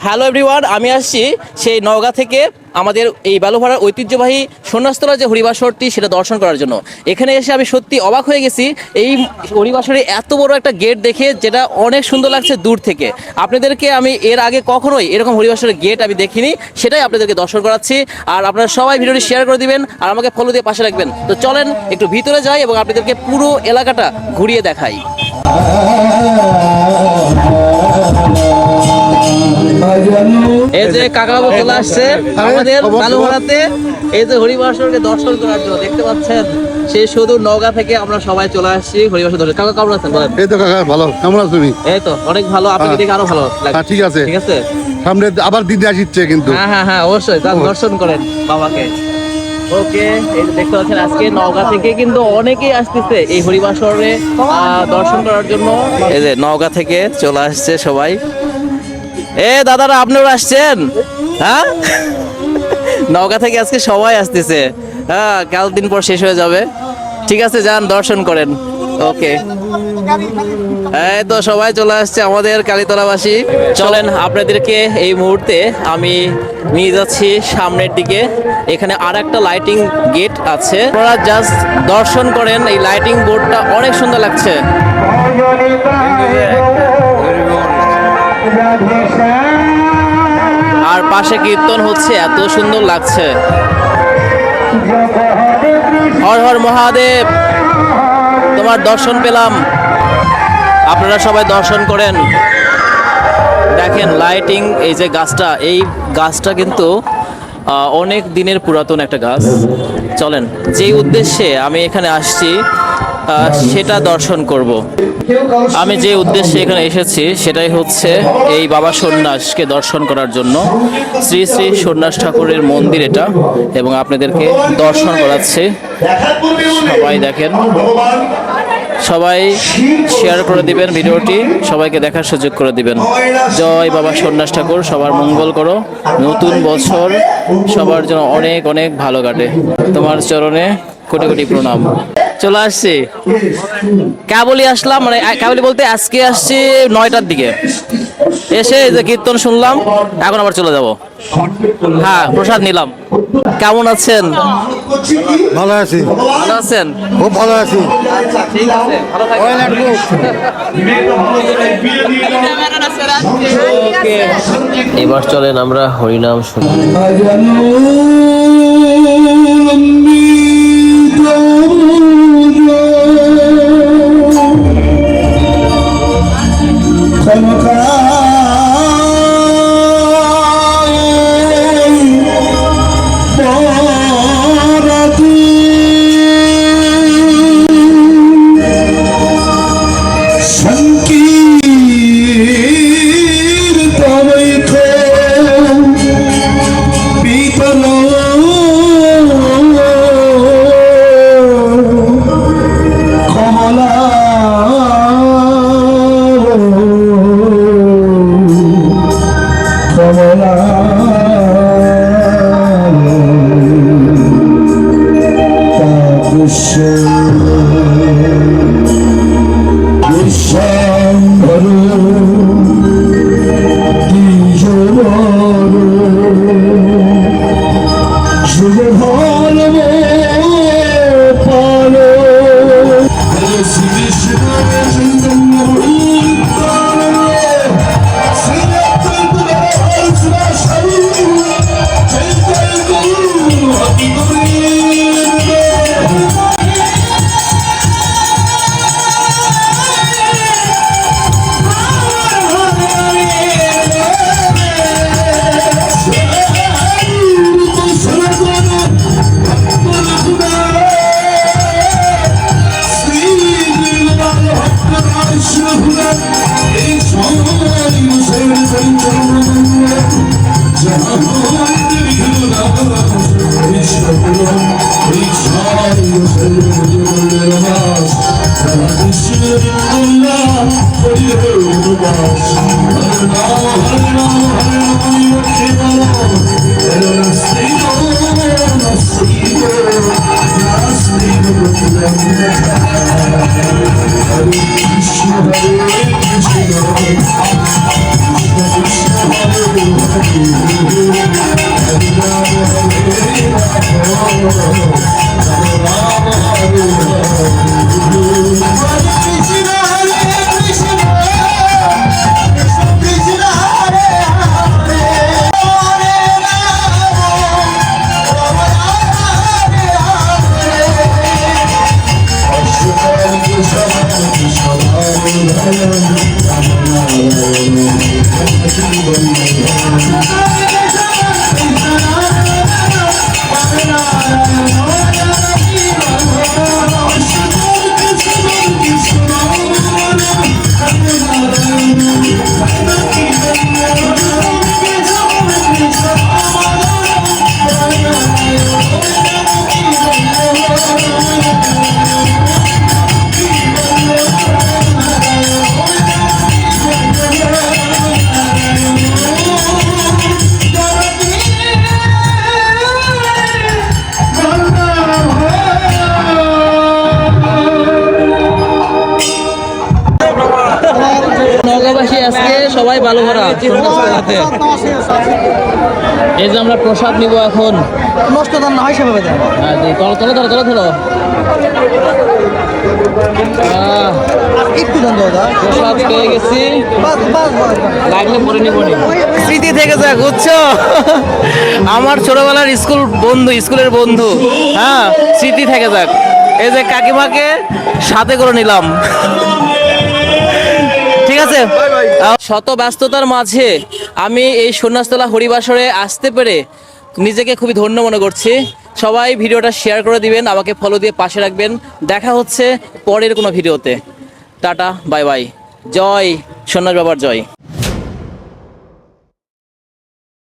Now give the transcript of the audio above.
Hello everyone, আমি আসছি সেই নওগাঁ থেকে আমাদের এই বালুভাড়ার ঐতিহ্যবাহী সন্ন্যাসতলা যে হরিবাসরটি সেটা দর্শন করার জন্য। এখানে এসে আমি সত্যি অবাক হয়ে গেছি এই হরিবাসরে এত বড় একটা গেট দেখে, যেটা অনেক সুন্দর লাগছে দূর থেকে। আপনাদেরকে আমি এর আগে কখনোই এরকম হরিবাসরের গেট আমি দেখিনি, সেটাই আপনাদেরকে দর্শন করাচ্ছি। আর আপনারা সবাই ভিডিওটি শেয়ার করে দিবেন আর আমাকে ফলো দিয়ে পাশে রাখবেন। তো চলেন একটু ভিতরে যাই এবং আপনাদেরকে পুরো এলাকাটা ঘুরিয়ে দেখাই। এই যে কাকাবাবু চলে আসছে আমাদের বালুভাড়াতে এই যে হরিবাসরকে দর্শন করার জন্য। দেখতে পাচ্ছেন সেই শুধু নওগাঁ থেকে আমরা সবাই চলে আসছি হরিবাসর দর্শন। কাকা কেমন আছেন বলেন? এই তো কাকা ভালো, কেমন আছো তুমি? এই তো অনেক ভালো, আপনাকে দেখে আরো ভালো লাগছে। ঠিক আছে, ঠিক আছে, সামনে আবার দিদি আসছে কিন্তু। হ্যাঁ অবশ্যই দর্শন করেন বাবাকে। ওকে, এই যে দেখতে পাচ্ছেন আজকে নওগাঁ থেকে কিন্তু অনেকেই আসতেছে এই হরিবাসরে দর্শন করার জন্য। এই যে নওগাঁ থেকে চলে আসছে সবাই। এ দাদারা আপনারা আসছেন? হ্যাঁ, নওগাঁ থেকে আজকে সবাই আসতেছে। হ্যাঁ, কাল দিন পর শেষ হয়ে যাবে। ঠিক আছে, যান দর্শন করেন। ওকে, এই তো সবাই চলে আসছে আমাদের কালীতলাবাসী। চলেন আপনাদেরকে এই মুহূর্তে আমি নিয়ে যাচ্ছি সামনের দিকে। এখানে আর একটা লাইটিং গেট আছে, আপনারা জাস্ট দর্শন করেন। এই লাইটিং বোর্ডটা অনেক সুন্দর লাগছে। আর পাশে কীর্তন হচ্ছে, এত সুন্দর লাগছে। হর হর মহাদেব, তোমার দর্শন পেলাম। আপনারা সবাই দর্শন করেন। দেখেন লাইটিং, এই যে গাছটা, এই গাছটা কিন্তু অনেক দিনের পুরাতন একটা গাছ। চলেন, যেই উদ্দেশ্যে আমি এখানে আসছি সেটা দর্শন করব। আমি যে উদ্দেশ্যে এখানে এসেছি সেটাই হচ্ছে এই বাবা সন্ন্যাসকে দর্শন করার জন্য। শ্রী শ্রী সন্ন্যাস ঠাকুরের মন্দির এটা, এবং আপনাদেরকে দর্শন করাচ্ছে। সবাই দেখেন, সবাই শেয়ার করে দিবেন ভিডিওটি, সবাইকে দেখার সুযোগ করে দিবেন। জয় বাবা সন্ন্যাস ঠাকুর, সবার মঙ্গল করো। নতুন বছর সবার জন্য অনেক অনেক ভালো কাটে। তোমার চরণে কোটি কোটি প্রণাম। চলে আসছি, কেবলই আসলাম, মানে কেবলই বলতে আজকে আসছি 9টার দিকে। এসে যে কীর্তন শুনলাম, এখন আবার চলে যাব। হ্যাঁ, প্রসাদ নিলাম। কেমন আছেন? ভালো আছি। ভালো আছেন? খুব ভালো আছি। আচ্ছা, ঠিক আছে, ভালো থাকবেন। ওকে, এবার চলেন আমরা হরিনাম শুনি। বালু ভরা সন্ন্যাসতলাতে। এই যে আমরা প্রসাদ নিব এখন। নষ্ট দাম না হয় সেভাবে দেন। হ্যাঁ, চলো চলো ধরো চলো ধরো। একটু দাম দাদা। প্রসাদ পেয়ে গেছি, বাস বাস বাস। লাগলে পরে নিব। স্মৃতি থেকে যাক, বুঝছো? আমার ছোটবেলার স্কুলের বন্ধু, হ্যাঁ, স্মৃতি থেকে যাক। এই যে কাকিমাকে সাথে করে নিলাম। ঠিক আছে, শত ব্যস্ততার মাঝে আমি এই সন্ন্যাসতলা হরিবাসরে আসতে পেরে নিজেকে খুবই ধন্য মনে করছি। সবাই ভিডিওটা শেয়ার করে দিবেন, আমাকে ফলো দিয়ে পাশে রাখবেন। দেখা হচ্ছে পরের কোনো ভিডিওতে। Tata, bye bye. জয় সন্ন্যাস বাবার জয়।